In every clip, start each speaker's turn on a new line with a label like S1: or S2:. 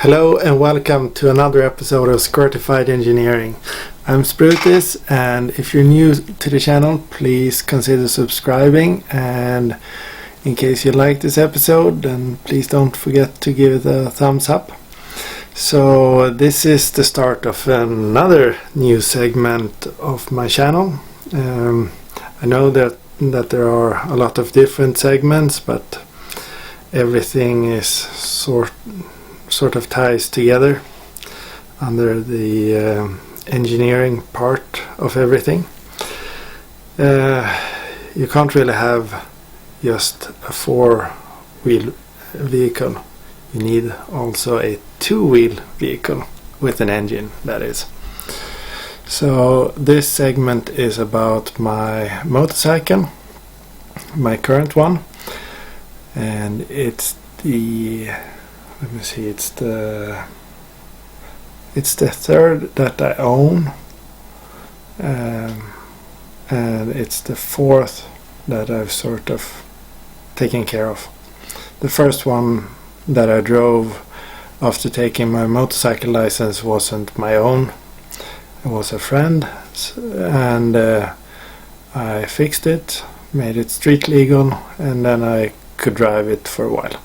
S1: Hello and welcome to another episode of Squirtified Engineering. I'm Sprutis, and if you're new to the channel, please consider subscribing, and in case you like this episode, then please don't forget to give it a thumbs up. So this is the start of another new segment of my channel. I know that there are a lot of different segments, but everything is sort of ties together under the engineering part of everything. You can't really have just a four-wheel vehicle. You need also a two-wheel vehicle with an engine, that is. So this segment is about my motorcycle, my current one, and it's the it's the third that I own, and it's the fourth that I've sort of taken care of. The first one that I drove after taking my motorcycle license wasn't my own. It was a friend, and I fixed it, made it street legal, and then I could drive it for a while.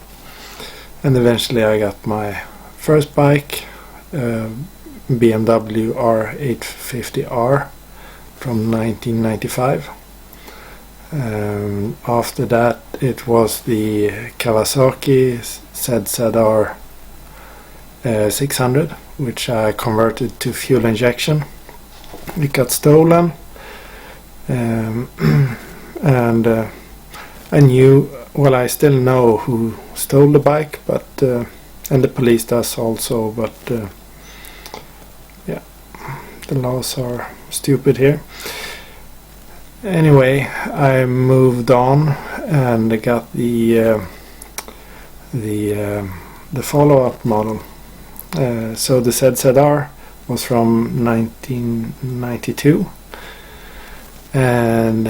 S1: And eventually I got my first bike, BMW R850R from 1995. After that it was the Kawasaki ZX6R 600, which I converted to fuel injection. It got stolen, and I still know who stole the bike, but and the police does also, but yeah, the laws are stupid here. Anyway, I moved on and got the follow-up model. So the ZX6R was from 1992, and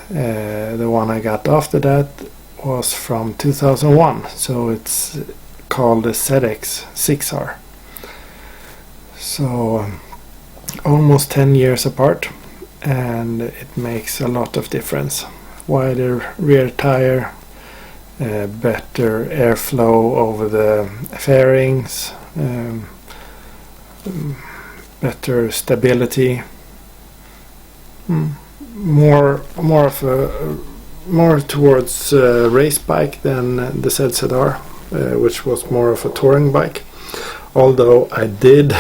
S1: the one I got after that was from 2001, so it's called the ZX6R. So almost 10 years apart, and it makes a lot of difference. Wider rear tire, better airflow over the fairings, better stability, more towards race bike than the ZX6R, which was more of a touring bike. Although I did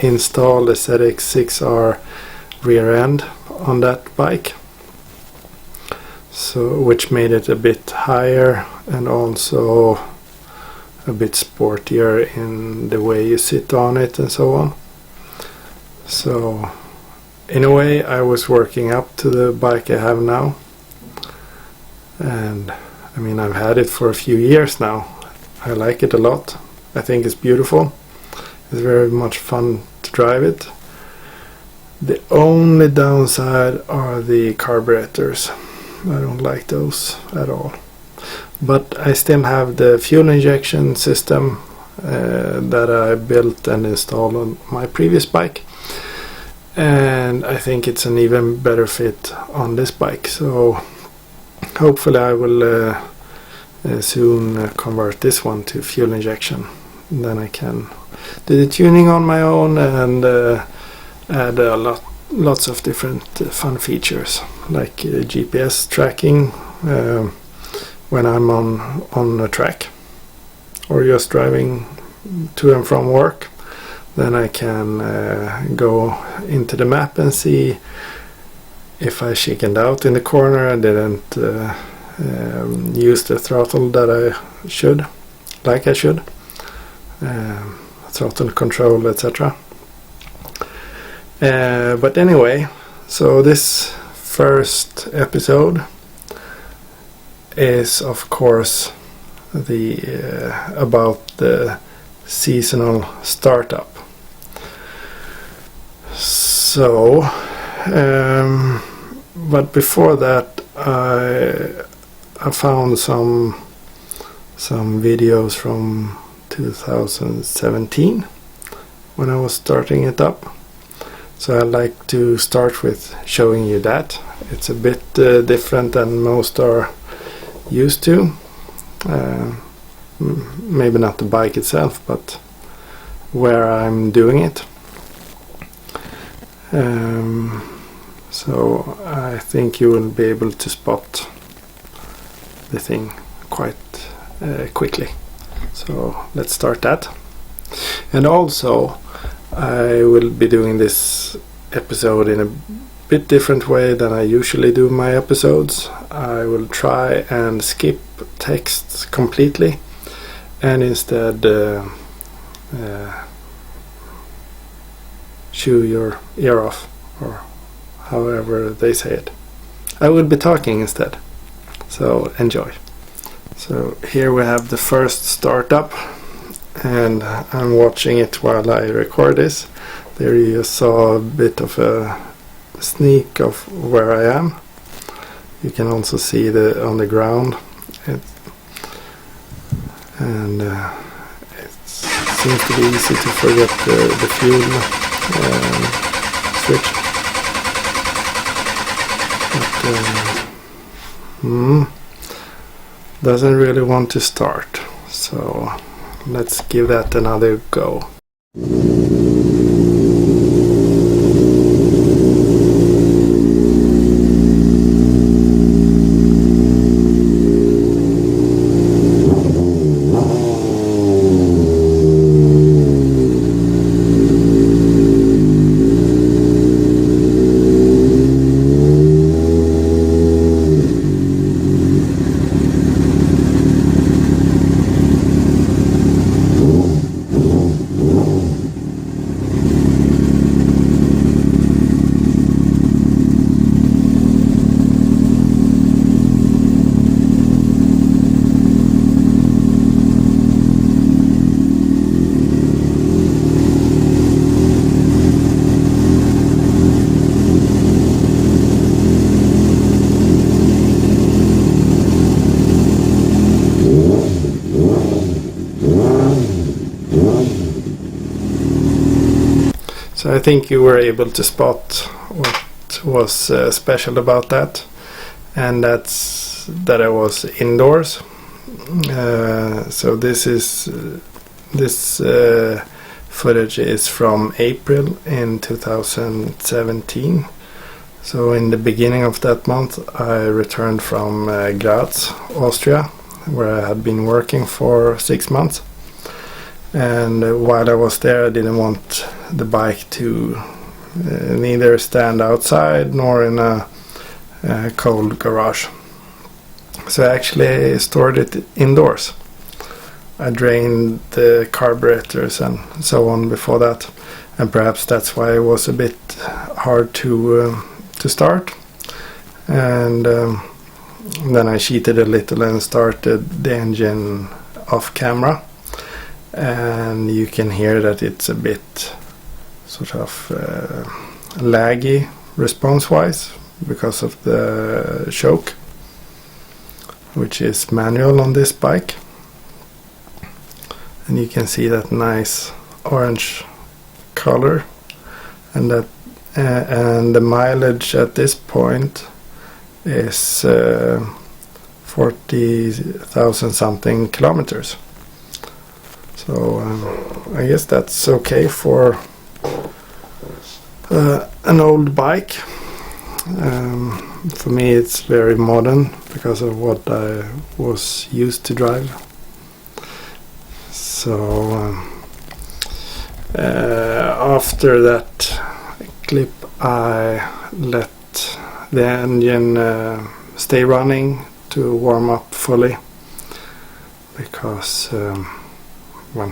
S1: install the ZX6R rear end on that bike, so which made it a bit higher and also a bit sportier in the way you sit on it and so on. So in a way I was working up to the bike I have now, and I mean I've had it for a few years now. I like it a lot. I think it's beautiful. It's very much fun to drive it. The only downside are the carburetors. I don't like those at all. But I still have the fuel injection system that I built and installed on my previous bike, and I think it's an even better fit on this bike. So hopefully I will soon convert this one to fuel injection. And then I can do the tuning on my own and add lots of different fun features, like GPS tracking when I'm on a track or just driving to and from work. Then I can go into the map and see if I chickened out in the corner and didn't use the throttle that I should, throttle control, etc. But anyway, so this first episode is of course about the seasonal startup. So but before that I found some videos from 2017 when I was starting it up. So I'd like to start with showing you that. It's a bit different than most are used to. Maybe not the bike itself, but where I'm doing it. So I think you will be able to spot the thing quite quickly. So let's start that. And also I will be doing this episode in a bit different way than I usually do my episodes. I will try and skip texts completely and instead chew your ear off, or however they say it. I will be talking instead, so enjoy. So here we have the first startup, and I'm watching it while I record this. There you saw a bit of a sneak of where I am. You can also see on the ground, it seems to be easy to forget the fuel switch. But, doesn't really want to start, so let's give that another go. So I think you were able to spot what was special about that, and that's that I was indoors. So this footage is from April in 2017. So in the beginning of that month I returned from Graz, Austria, where I had been working for 6 months. And while I was there, I didn't want the bike to neither stand outside nor in a cold garage. So I actually stored it indoors. I drained the carburetors and so on before that, and perhaps that's why it was a bit hard to start. And then I cheated a little and started the engine off camera. And you can hear that it's a bit sort of laggy response-wise because of the choke, which is manual on this bike. And you can see that nice orange color, and that and the mileage at this point is 40,000 something kilometers. So I guess that's okay for an old bike. For me it's very modern because of what I was used to drive. So after that clip I let the engine stay running to warm up fully, because well,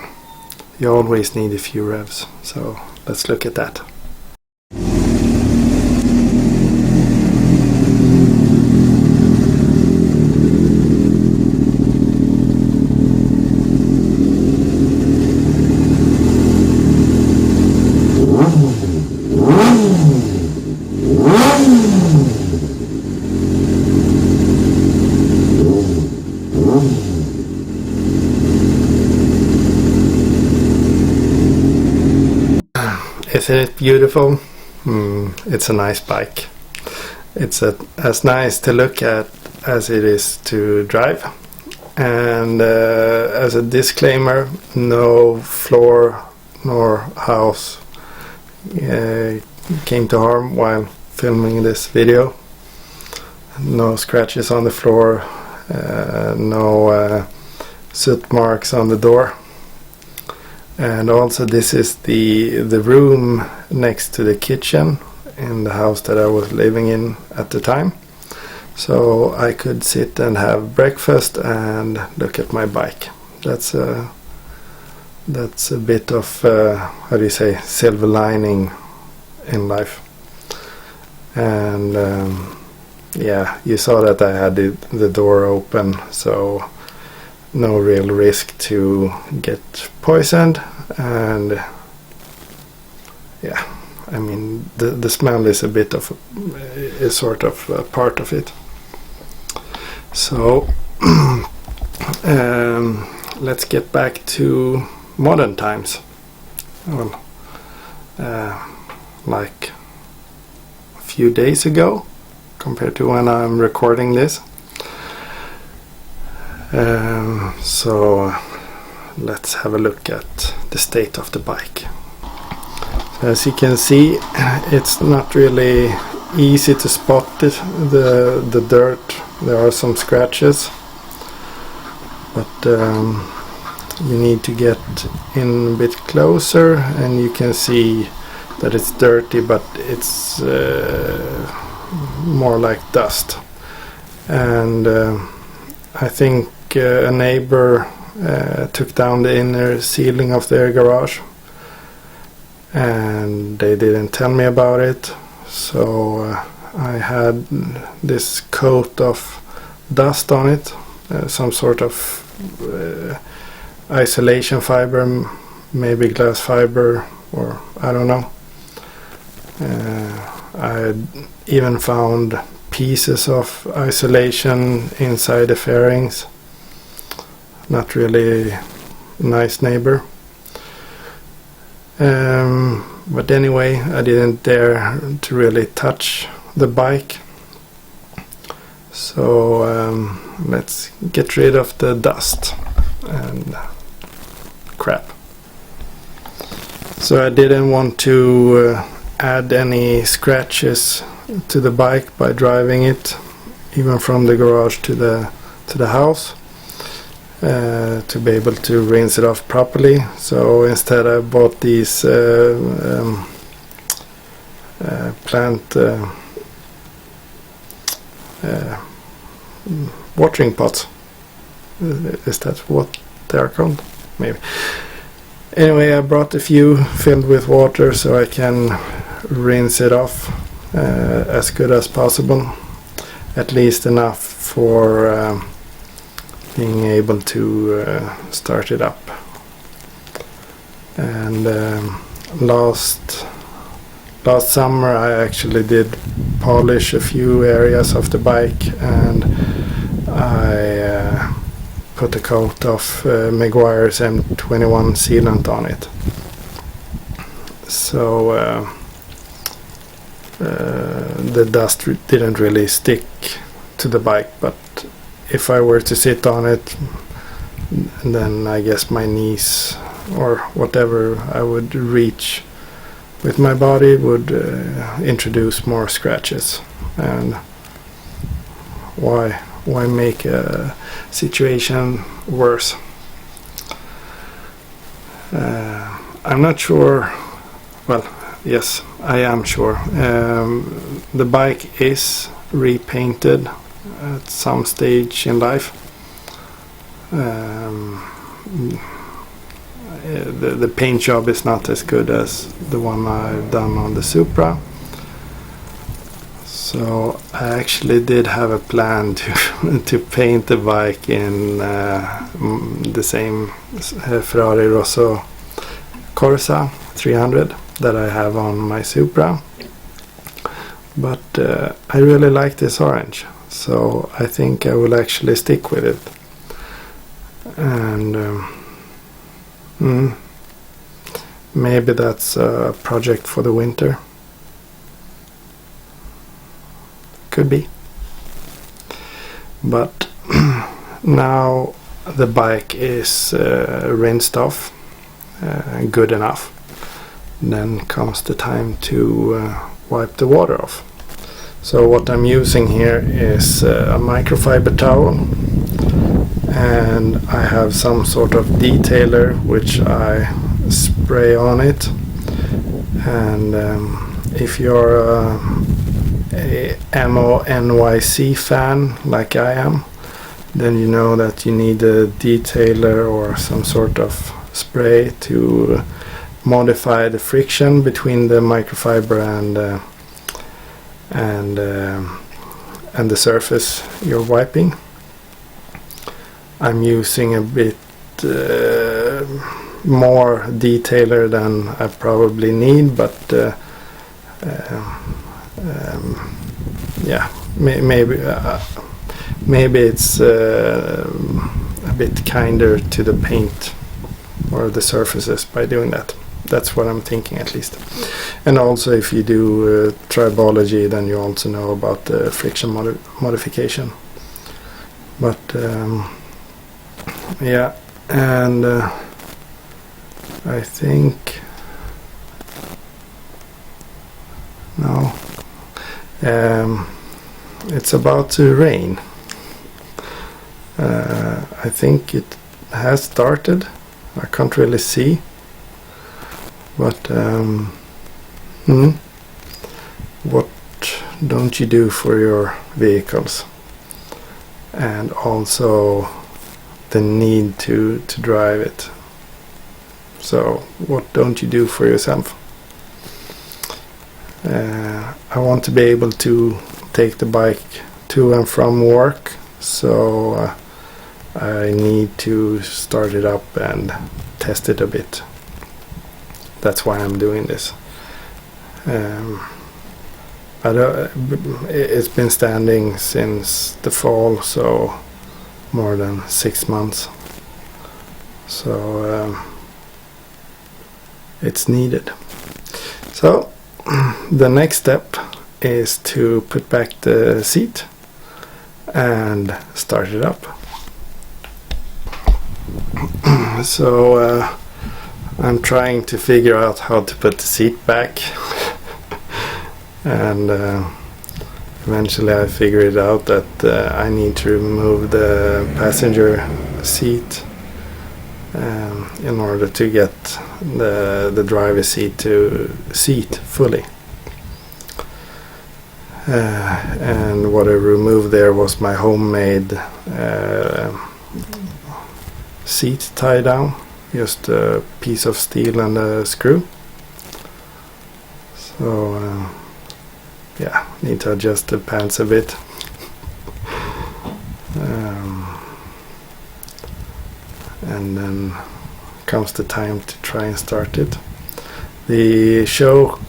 S1: you always need a few revs. So let's look at that. Isn't it beautiful? It's a nice bike. It's as nice to look at as it is to drive. And as a disclaimer, no floor nor house came to harm while filming this video. No scratches on the floor, no soot marks on the door. And also this is the room next to the kitchen in the house that I was living in at the time. So I could sit and have breakfast and look at my bike. That's a bit of how do you say, silver lining in life. And yeah, you saw that I had the door open, so no real risk to get poisoned. And yeah, I mean the smell is a bit of a sort of a part of it. So let's get back to modern times. Well, like a few days ago compared to when I'm recording this. So let's have a look at the state of the bike. So as you can see, it's not really easy to spot the dirt. There are some scratches, but you need to get in a bit closer and you can see that it's dirty, but it's more like dust. And I think a neighbor took down the inner ceiling of their garage and they didn't tell me about it, so I had this coat of dust on it, some sort of isolation fiber, maybe glass fiber, or I don't know. I even found pieces of isolation inside the fairings. Not really a nice neighbor. But anyway, I didn't dare to really touch the bike. So let's get rid of the dust and crap. So I didn't want to add any scratches to the bike by driving it, even from the garage to the house, to be able to rinse it off properly. So instead I bought these plant watering pots. Is that what they are called? Maybe. Anyway, I brought a few filled with water so I can rinse it off as good as possible, at least enough for being able to start it up. And last summer I actually did polish a few areas of the bike, and I put a coat of Meguiar's M21 sealant on it. So the dust didn't really stick to the bike, but if I were to sit on it, then I guess my knees or whatever I would reach with my body would introduce more scratches. And why make a situation worse? I'm not sure. Well, yes, I am sure. The bike is repainted at some stage in life. The paint job is not as good as the one I've done on the Supra. So I actually did have a plan to paint the bike in the same Ferrari Rosso Corsa 300 that I have on my Supra. But I really like this orange, so I think I will actually stick with it. Maybe that's a project for the winter. Could be. But now the bike is rinsed off, good enough. Then comes the time to wipe the water off. So what I'm using here is a microfiber towel, and I have some sort of detailer which I spray on it. And if you're a MONYC fan like I am, then you know that you need a detailer or some sort of spray to modify the friction between the microfiber and the surface you're wiping. I'm using a bit more detailer than I probably need, but yeah, maybe it's a bit kinder to the paint or the surfaces by doing that. That's what I'm thinking, at least. And also, if you do tribology, then you also know about the friction modification. But yeah, and I think no, it's about to rain. I think it has started. I can't really see. But what don't you do for your vehicles? And also the need to drive it. So what don't you do for yourself? I want to be able to take the bike to and from work, so I need to start it up and test it a bit. That's why I'm doing this. It's been standing since the fall, so more than 6 months. So it's needed. So the next step is to put back the seat and start it up. So I'm trying to figure out how to put the seat back, and eventually I figured out that I need to remove the passenger seat in order to get the driver's seat to seat fully. And what I removed there was my homemade seat tie down. Just a piece of steel and a screw. So yeah, need to adjust the pants a bit. And then comes the time to try and start it. The choke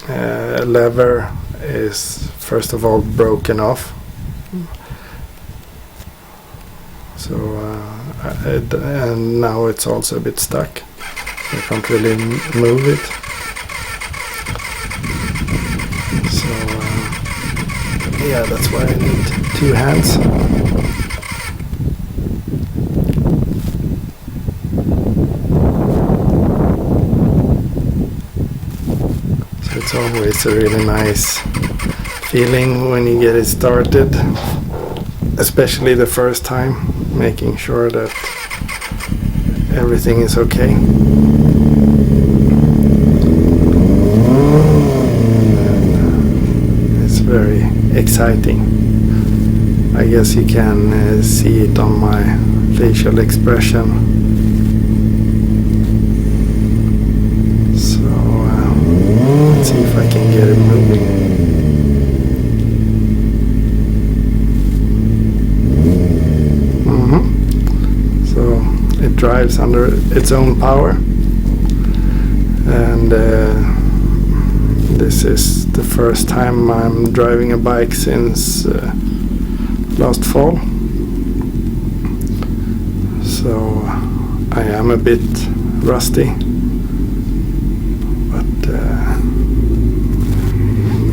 S1: lever is first of all broken off. So and now it's also a bit stuck. I can't really move it. So yeah, that's why I need 2 hands. So it's always a really nice feeling when you get it started, especially the first time, making sure that everything is okay. It's very exciting. I guess you can see it on my facial expression. So let's see if I can get it moving. It drives under its own power, and this is the first time I'm driving a bike since last fall, so I am a bit rusty,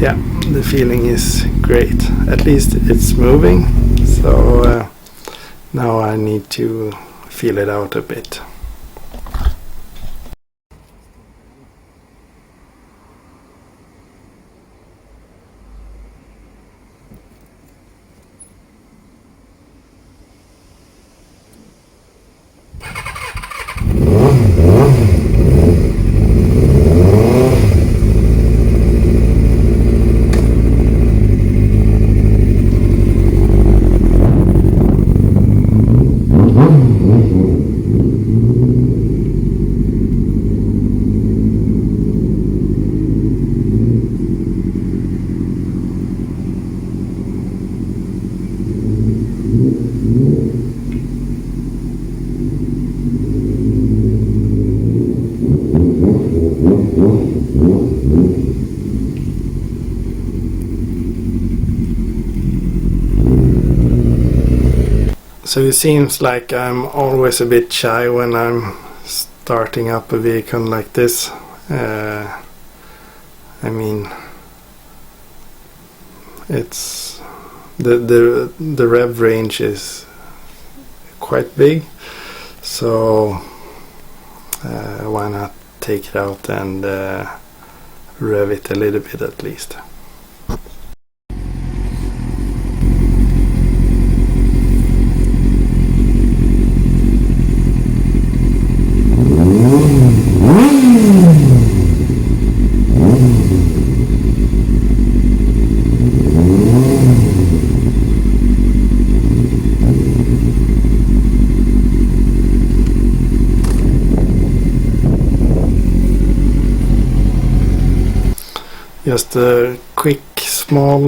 S1: yeah, the feeling is great. At least it's moving, so now I need to feel it out a bit. So it seems like I'm always a bit shy when I'm starting up a vehicle like this. I mean, it's the rev range is quite big, so why not take it out and rev it a little bit at least. Just a quick small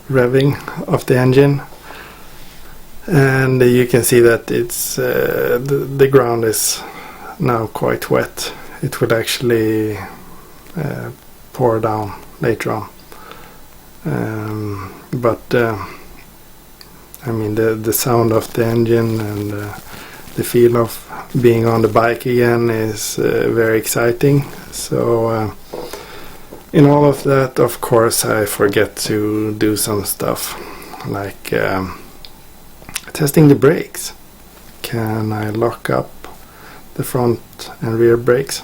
S1: revving of the engine, and you can see that it's the ground is now quite wet. It will actually pour down later on, but I mean the sound of the engine and the feel of being on the bike again is very exciting. So in all of that, of course, I forget to do some stuff like testing the brakes. Can I lock up the front and rear brakes?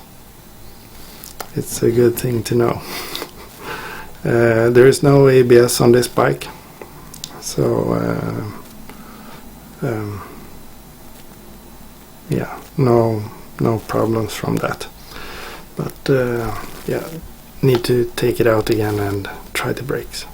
S1: It's a good thing to know. There is no ABS on this bike, so yeah, no problems from that. But yeah, need to take it out again and try the brakes.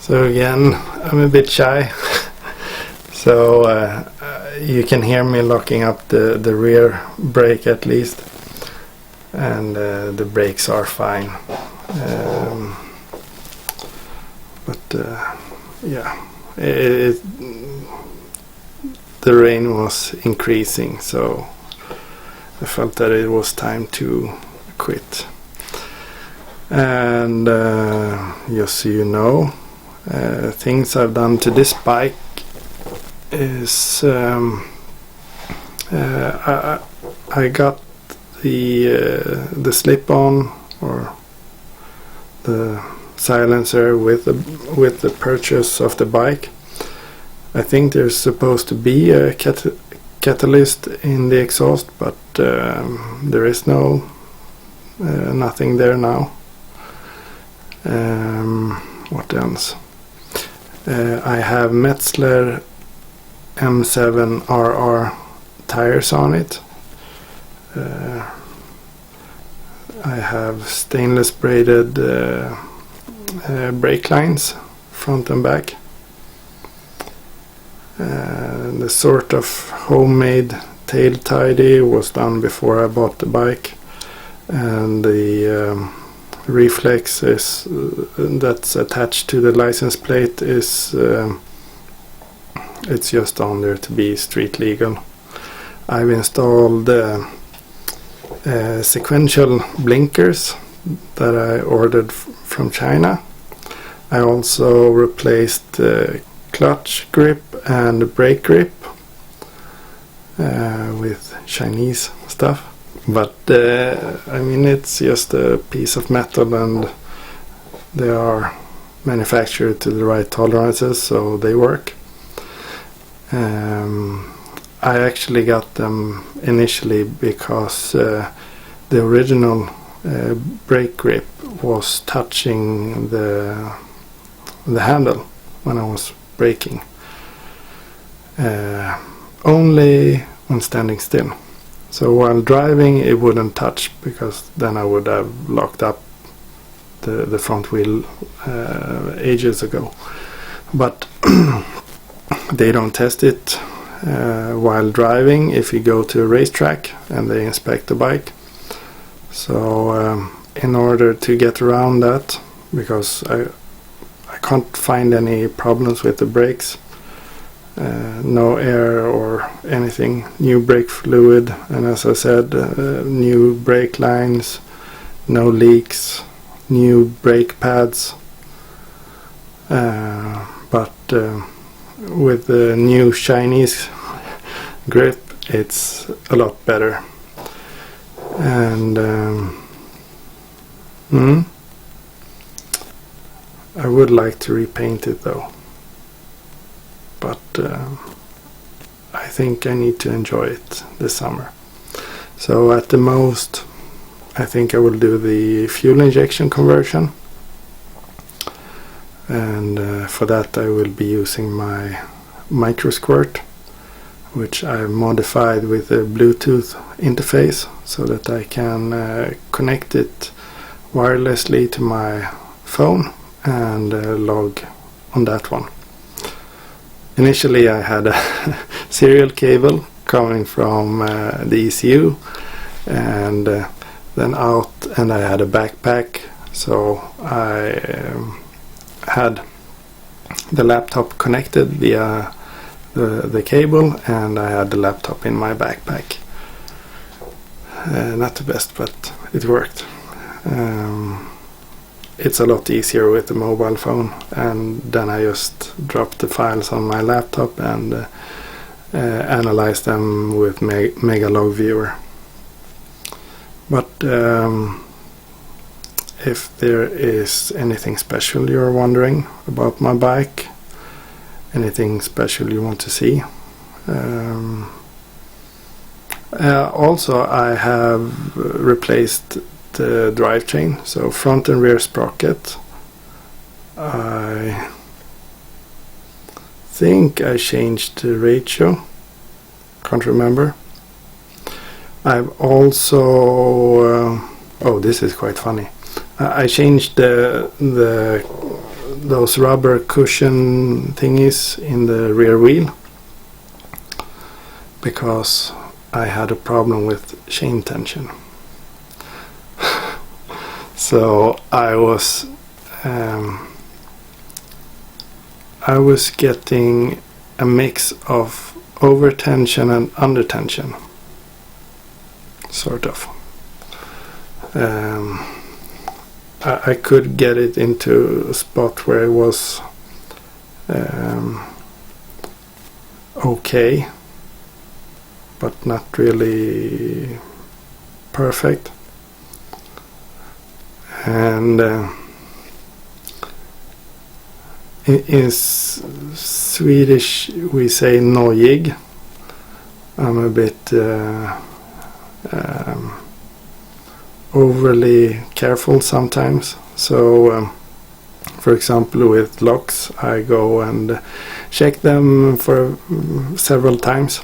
S1: So again, I'm a bit shy, so you can hear me locking up the rear brake at least, and the brakes are fine. But yeah, the rain was increasing, so I felt that it was time to quit. And just so you know, things I've done to this bike is I got the slip-on or the silencer with the purchase of the bike. I think there's supposed to be a catalyst in the exhaust, but there is nothing there now. What else? I have Metzler M7RR tires on it. I have stainless braided brake lines, front and back. The sort of homemade tail tidy was done before I bought the bike, and the reflex is that's attached to the license plate is it's just on there to be street legal. I've installed sequential blinkers that I ordered from China. I also replaced clutch grip and brake grip with Chinese stuff, but I mean, it's just a piece of metal and they are manufactured to the right tolerances, so they work. I actually got them initially because the original brake grip was touching the handle when I was braking, only when standing still. So while driving it wouldn't touch, because then I would have locked up the front wheel ages ago. But they don't test it while driving if you go to a racetrack and they inspect the bike. So in order to get around that, because I can't find any problems with the brakes, no air or anything, new brake fluid, and as I said, new brake lines, no leaks, new brake pads, but with the new Chinese grip it's a lot better. And I would like to repaint it though, but I think I need to enjoy it this summer. So at the most I think I will do the fuel injection conversion, and for that I will be using my micro squirt, which I've modified with a Bluetooth interface so that I can connect it wirelessly to my phone and log on that one. Initially I had a serial cable coming from the ECU, and then out, and I had a backpack, so I had the laptop connected via the cable, and I had the laptop in my backpack. Not the best, but it worked. It's a lot easier with the mobile phone, and then I just drop the files on my laptop and analyze them with Megalog Viewer. But if there is anything special you're wondering about my bike, anything special you want to see, also I have replaced the drivetrain, so front and rear sprocket. I think I changed the ratio, can't remember. I've also oh, this is quite funny. I changed those rubber cushion thingies in the rear wheel because I had a problem with chain tension. So I was getting a mix of over tension and under tension, sort of. I could get it into a spot where it was okay, but not really perfect. And in Swedish we say nojig. I'm a bit overly careful sometimes, so For example, with locks, I go and check them for several times.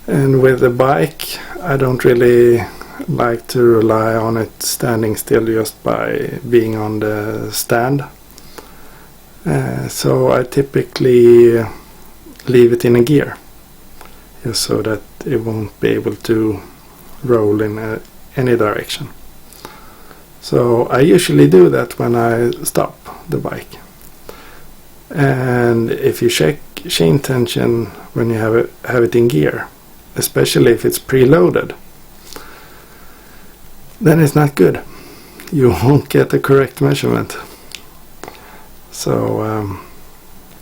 S1: And with the bike, I don't really like to rely on it standing still just by being on the stand. So I typically leave it in a gear, just so that it won't be able to roll in any direction. So I usually do that when I stop the bike. And if you check chain tension when you have it in gear, especially if it's preloaded, then it's not good. You won't get the correct measurement. So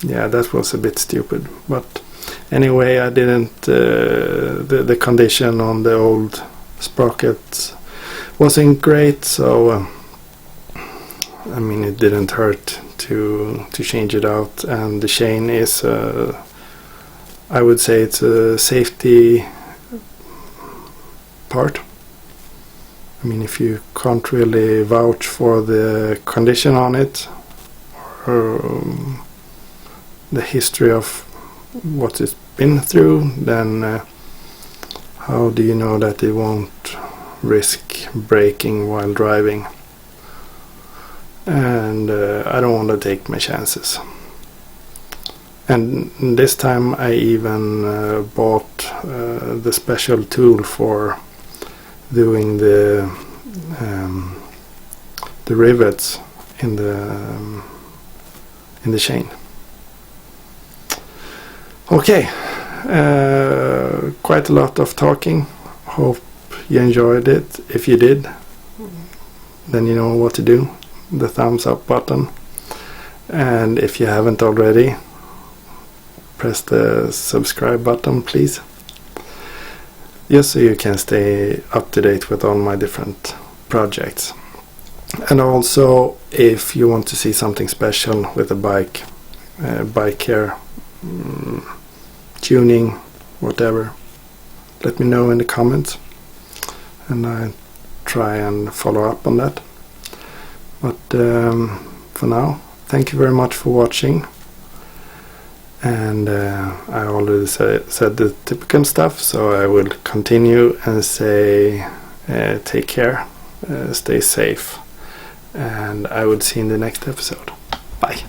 S1: yeah, that was a bit stupid. But anyway, I didn't. The condition on the old sprockets wasn't great, so I mean, it didn't hurt to change it out. And the chain is, I would say, it's a safety part. I mean, if you can't really vouch for the condition on it, or the history of what it's been through, then how do you know that it won't risk braking while driving? And I don't want to take my chances. And this time I even bought the special tool for doing the rivets in the chain. Okay, quite a lot of talking. Hope you enjoyed it. If you did, then you know what to do. The thumbs up button. And if you haven't already, press the subscribe button, please. Just so you can stay up to date with all my different projects. And also, if you want to see something special with a bike care, tuning, whatever, let me know in the comments, and I try and follow up on that. But for now, thank you very much for watching. And I already said the typical stuff, so I will continue and say take care, stay safe, and I will see you in the next episode. Bye.